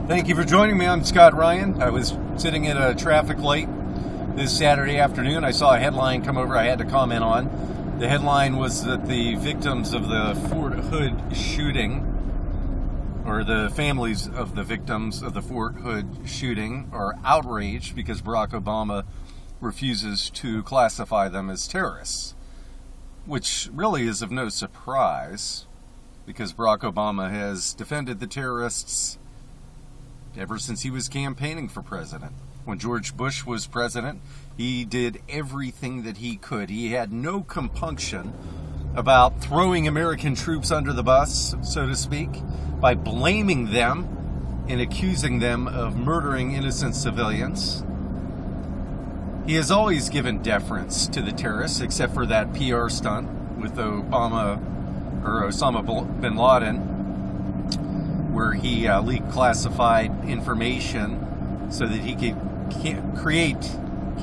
Thank you for joining me. I'm Scott Ryan. I was sitting at a traffic light this Saturday afternoon. I saw a headline come over I had to comment on. The headline was that the victims of the Fort Hood shooting, or the families of the victims of the Fort Hood shooting, are outraged because Barack Obama refuses to classify them as terrorists, which really is of no surprise because Barack Obama has defended the terrorists ever since he was campaigning for president. When George Bush was president, he did everything that he could. He had no compunction about throwing American troops under the bus, so to speak, by blaming them and accusing them of murdering innocent civilians. He has always given deference to the terrorists, except for that PR stunt with Osama bin Laden, where he leaked classified information so that he could create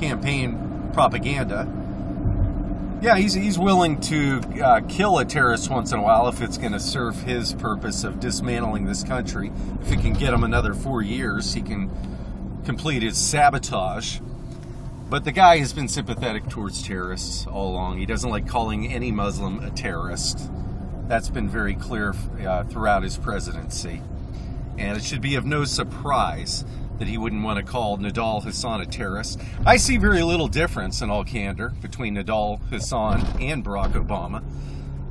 campaign propaganda. Yeah, he's willing to kill a terrorist once in a while if it's going to serve his purpose of dismantling this country. If it can get him another 4 years, he can complete his sabotage. But the guy has been sympathetic towards terrorists all along. He doesn't like calling any Muslim a terrorist. That's been very clear throughout his presidency. And it should be of no surprise that he wouldn't want to call Nidal Hasan a terrorist. I see very little difference, in all candor, between Nidal Hasan and Barack Obama.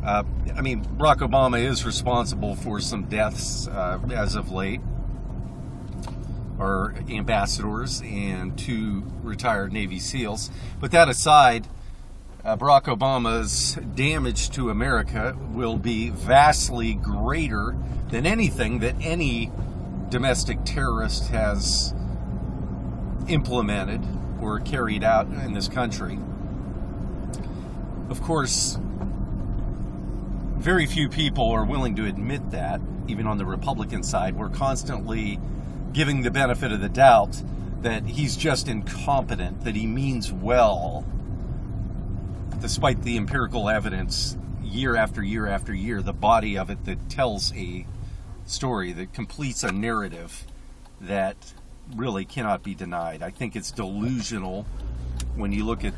Barack Obama is responsible for some deaths as of late, or ambassadors and 2 retired Navy SEALs. But that aside, Barack Obama's damage to America will be vastly greater than anything that any domestic terrorist has implemented or carried out in this country. Of course, very few people are willing to admit that, even on the Republican side. We're constantly giving the benefit of the doubt that he's just incompetent, that he means well, despite the empirical evidence year after year after year, the body of it that tells a story, that completes a narrative that really cannot be denied. I think it's delusional when you look at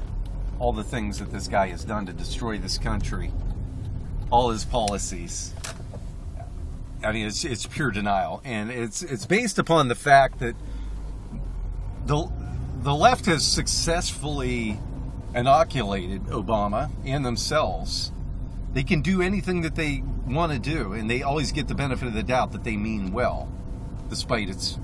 all the things that this guy has done to destroy this country, all his policies. It's pure denial, and it's based upon the fact that the left has successfully inoculated Obama and themselves. They can do anything that they want to do, and they always get the benefit of the doubt that they mean well, despite its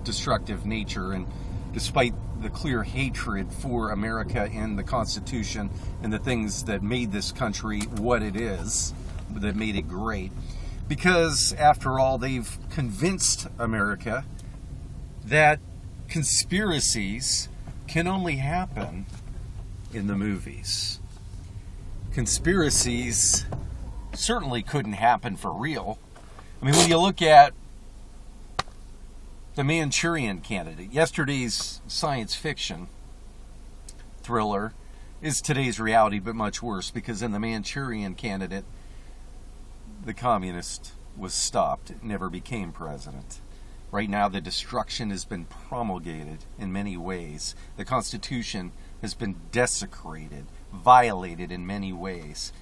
destructive nature and despite the clear hatred for America and the Constitution and the things that made this country what it is, that made it great. Because, after all, they've convinced America that conspiracies can only happen in the movies. Conspiracies certainly couldn't happen for real. When you look at the Manchurian Candidate, yesterday's science fiction thriller is today's reality, but much worse, because in the Manchurian Candidate, the communist was stopped. It never became president. Right now, the destruction has been promulgated in many ways. The Constitution has been desecrated, violated in many ways.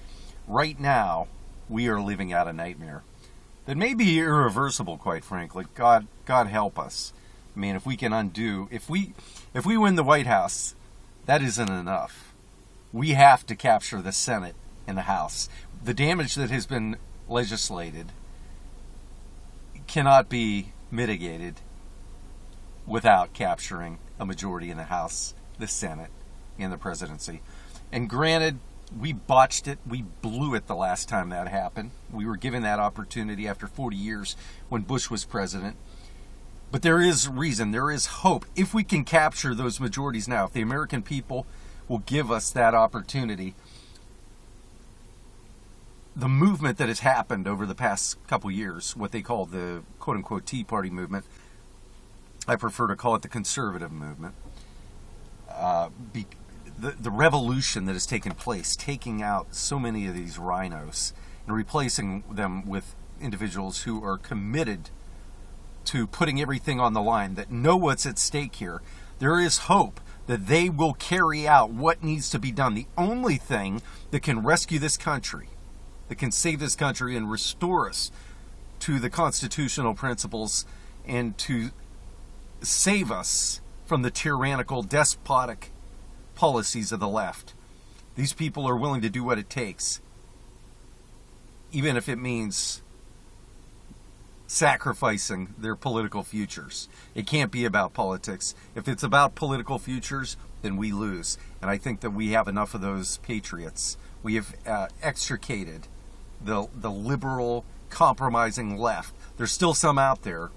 Right now, we are living out a nightmare that may be irreversible, quite frankly. God help us. If we can undo, if we win the White House, that isn't enough. We have to capture the Senate and the House. The damage that has been legislated cannot be mitigated without capturing a majority in the House, the Senate, and the presidency. And granted, we botched it. We blew it the last time that happened. We were given that opportunity after 40 years when Bush was president. But there is reason, there is hope. If we can capture those majorities now, if the American people will give us that opportunity, the movement that has happened over the past couple years, what they call the quote-unquote Tea Party movement, I prefer to call it the conservative movement, the revolution that has taken place, taking out so many of these rhinos and replacing them with individuals who are committed to putting everything on the line, that know what's at stake here, there is hope that they will carry out what needs to be done. The only thing that can rescue this country, that can save this country and restore us to the constitutional principles and to save us from the tyrannical, despotic policies of the left. These people are willing to do what it takes, even if it means sacrificing their political futures. It can't be about politics. If it's about political futures, then we lose. And I think that we have enough of those patriots. We have extricated the liberal, compromising left. There's still some out there,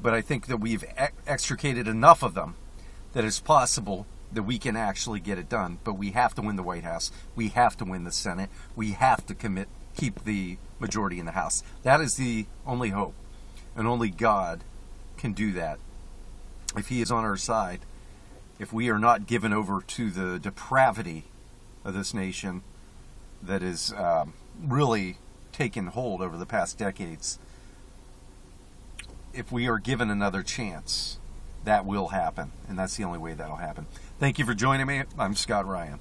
but I think that we've extricated enough of them that it's possible that we can actually get it done. But we have to win the White House. We have to win the Senate. We have to keep the majority in the House. That is the only hope. And only God can do that. If He is on our side, if we are not given over to the depravity of this nation that is really taken hold over the past decades, if we are given another chance, that will happen. And that's the only way that'll happen. Thank you for joining me. I'm Scott Ryan.